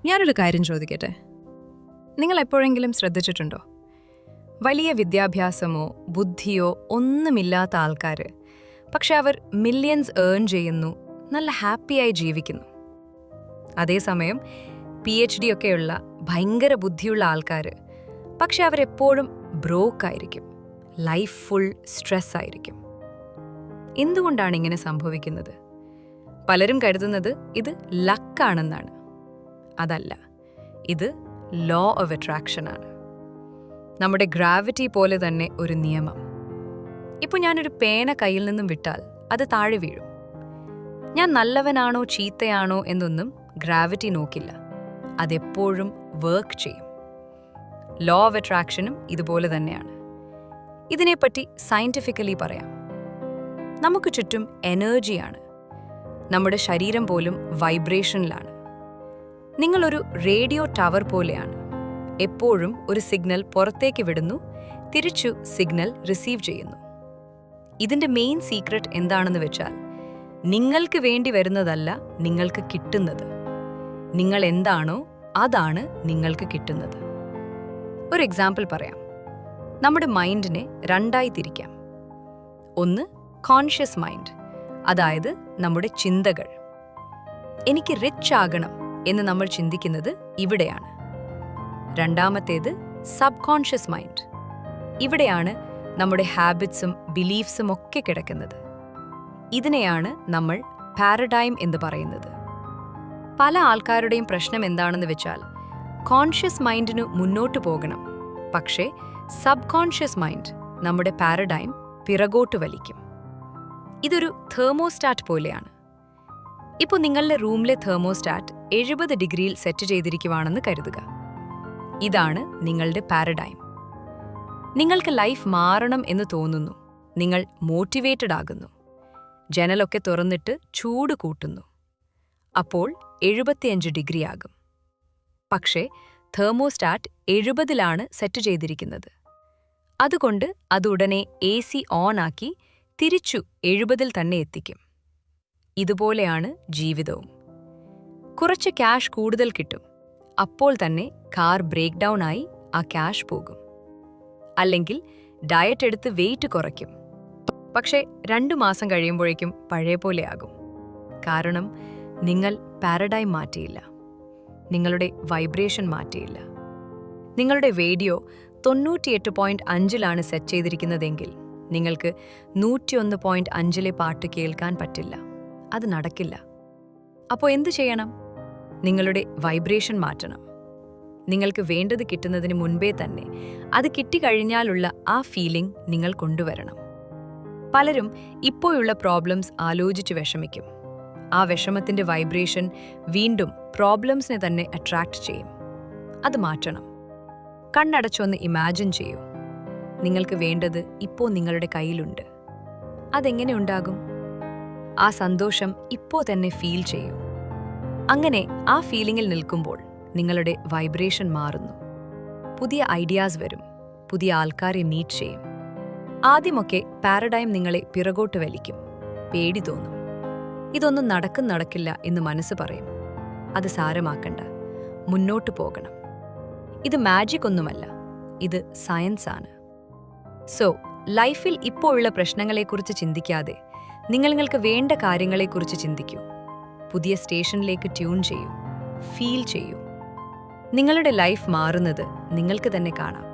ഞാനൊരു കാര്യം ചോദിക്കട്ടെ, നിങ്ങൾ എപ്പോഴെങ്കിലും ശ്രദ്ധിച്ചിട്ടുണ്ടോ? വലിയ വിദ്യാഭ്യാസമോ ബുദ്ധിയോ ഒന്നുമില്ലാത്ത ആൾക്കാർ, പക്ഷെ അവർ മില്യൺസ് ഏൺ ചെയ്യുന്നു, നല്ല ഹാപ്പിയായി ജീവിക്കുന്നു. അതേസമയം PhD ഒക്കെയുള്ള ഭയങ്കര ബുദ്ധിയുള്ള ആൾക്കാർ, പക്ഷെ അവരെപ്പോഴും ബ്രോക്ക് ആയിരിക്കും, ലൈഫ് ഫുൾ സ്ട്രെസ് ആയിരിക്കും. എന്തുകൊണ്ടാണ് ഇങ്ങനെ സംഭവിക്കുന്നത്? പലരും കരുതുന്നത് ഇത് ലക്കാണെന്നാണ്. അതല്ല, ഇത് ലോ ഓഫ് അട്രാക്ഷൻ ആണ്. നമ്മുടെ ഗ്രാവിറ്റി പോലെ തന്നെ ഒരു നിയമം. ഇപ്പോൾ ഞാനൊരു പേന കയ്യിൽ നിന്നും വിട്ടാൽ അത് താഴെ വീഴും. ഞാൻ നല്ലവനാണോ ചീത്തയാണോ എന്നൊന്നും ഗ്രാവിറ്റി നോക്കില്ല, അതെപ്പോഴും വർക്ക് ചെയ്യും. ലോ ഓഫ് അട്രാക്ഷനും ഇതുപോലെ തന്നെയാണ്. ഇതിനെപ്പറ്റി സയന്റിഫിക്കലി പറയാം. നമുക്ക് ചുറ്റും എനർജിയാണ്. നമ്മുടെ ശരീരം പോലും വൈബ്രേഷനിലാണ്. നിങ്ങളൊരു റേഡിയോ ടവർ പോലെയാണ്. എപ്പോഴും ഒരു സിഗ്നൽ പുറത്തേക്ക് വിടുന്നു, തിരിച്ചു സിഗ്നൽ റിസീവ് ചെയ്യുന്നു. ഇതിന്റെ മെയിൻ സീക്രട്ട് എന്താണെന്ന് വെച്ചാൽ, നിങ്ങൾക്ക് വേണ്ടി വരുന്നതല്ല നിങ്ങൾക്ക് കിട്ടുന്നത്. നിങ്ങൾ എന്താണോ അതാണ് നിങ്ങൾക്ക് കിട്ടുന്നത്. ഒരു എക്സാമ്പിൾ പറയാം. നമ്മുടെ മൈൻഡിനെ രണ്ടായി തിരിക്കാം. ഒന്ന് കോൺഷ്യസ് മൈൻഡ്, അതായത് നമ്മുടെ ചിന്തകൾ. എനിക്ക് റിച്ച് ആകണം എന്ന് നമ്മൾ ചിന്തിക്കുന്നത് ഇവിടെയാണ്. രണ്ടാമത്തേത് സബ് കോൺഷ്യസ് മൈൻഡ്. ഇവിടെയാണ് നമ്മുടെ ഹാബിറ്റ്സും ബിലീഫ്സും ഒക്കെ കിടക്കുന്നത്. ഇതിനെയാണ് നമ്മൾ പാരഡൈം എന്ന് പറയുന്നത്. പല ആൾക്കാരുടെയും പ്രശ്നം എന്താണെന്ന് വെച്ചാൽ, കോൺഷ്യസ് മൈൻഡിനു മുന്നോട്ട് പോകണം, പക്ഷേ സബ് കോൺഷ്യസ് മൈൻഡ്, നമ്മുടെ പാരഡൈം, പിറകോട്ട് വലിക്കും. ഇതൊരു തെർമോസ്റ്റാറ്റ് പോലെയാണ്. ഇപ്പോൾ നിങ്ങളുടെ റൂമിലെ തെർമോസ്റ്റാറ്റ് 70 ഡിഗ്രിയിൽ സെറ്റ് ചെയ്തിരിക്കുവാണെന്ന് കരുതുക. ഇതാണ് നിങ്ങളുടെ പാരഡൈം. നിങ്ങൾക്ക് ലൈഫ് മാറണം എന്ന് തോന്നുന്നു. നിങ്ങൾ മോട്ടിവേറ്റഡ് ആകുന്നു. ജനലൊക്കെ തുറന്നിട്ട് ചൂട് കൂട്ടുന്നു. അപ്പോൾ 75 ഡിഗ്രി ആകും. പക്ഷേ തെർമോസ്റ്റാറ്റ് 70ലാണ് സെറ്റ് ചെയ്തിരിക്കുന്നത്. അതുകൊണ്ട് അത് ഉടനെ AC ഓൺ ആക്കി തിരിച്ചു 70ൽ തന്നെ എത്തിക്കും. ഇതുപോലെയാണ് ജീവിതവും. കുറച്ച് ക്യാഷ് കൂടുതൽ കിട്ടും, അപ്പോൾ തന്നെ കാർ ബ്രേക്ക് ഡൗൺ ആയി ആ ക്യാഷ് പോകും. അല്ലെങ്കിൽ ഡയറ്റ് എടുത്ത് വെയിറ്റ് കുറയ്ക്കും, പക്ഷേ 2 മാസം കഴിയുമ്പോഴേക്കും പഴയ പോലെയാകും. കാരണം നിങ്ങൾ പാരഡൈം മാറ്റിയില്ല, നിങ്ങളുടെ വൈബ്രേഷൻ മാറ്റിയില്ല. നിങ്ങളുടെ റേഡിയോ 98.5ലാണ് സെറ്റ് ചെയ്തിരിക്കുന്നതെങ്കിൽ നിങ്ങൾക്ക് 101.5ലെ പാട്ട് കേൾക്കാൻ പറ്റില്ല. അത് നടക്കില്ല. അപ്പോൾ എന്തു ചെയ്യണം? നിങ്ങളുടെ വൈബ്രേഷൻ മാറ്റണം. നിങ്ങൾക്ക് വേണ്ടത് കിട്ടുന്നതിന് മുൻപേ തന്നെ അത് കിട്ടിക്കഴിഞ്ഞാലുള്ള ആ ഫീലിംഗ് നിങ്ങൾ കൊണ്ടുവരണം. പലരും ഇപ്പോഴുള്ള പ്രോബ്ലംസ് ആലോചിച്ച് വിഷമിക്കും. ആ വിഷമത്തിന്റെ വൈബ്രേഷൻ വീണ്ടും പ്രോബ്ലംസിനെ തന്നെ അട്രാക്ട് ചെയ്യും. അത് മാറ്റണം. കണ്ണടച്ചൊന്ന് ഇമാജിൻ ചെയ്യൂ. നിങ്ങൾക്ക് വേണ്ടത് ഇപ്പോൾ നിങ്ങളുടെ കയ്യിലുണ്ട്. അതെങ്ങനെ ഉണ്ടാകും? ആ സന്തോഷം ഇപ്പോൾ തന്നെ ഫീൽ ചെയ്യൂ. അങ്ങനെ ആ ഫീലിംഗിൽ നിൽക്കുമ്പോൾ നിങ്ങളുടെ വൈബ്രേഷൻ മാറുന്നു. പുതിയ ഐഡിയാസ് വരും, പുതിയ ആൾക്കാരെ മീറ്റ് ചെയ്യും. ആദ്യമൊക്കെ പാരഡൈം നിങ്ങളെ പിറകോട്ട് വലിക്കും, പേടി തോന്നും. ഇതൊന്നും നടക്കില്ല എന്ന് മനസ്സ് പറയും. അത് സാരമാക്കണ്ട, മുന്നോട്ട് പോകണം. ഇത് മാജിക് ഒന്നുമല്ല, ഇത് സയൻസ് ആണ്. സോ ലൈഫിൽ ഇപ്പോഴുള്ള പ്രശ്നങ്ങളെക്കുറിച്ച് ചിന്തിക്കാതെ നിങ്ങൾക്ക് വേണ്ട കാര്യങ്ങളെക്കുറിച്ച് ചിന്തിക്കൂ. പുതിയ സ്റ്റേഷനിലേക്ക് ട്യൂൺ ചെയ്യൂ, ഫീൽ ചെയ്യൂ. നിങ്ങളുടെ ലൈഫ് മാറുന്നത് നിങ്ങൾക്ക് തന്നെ കാണാം.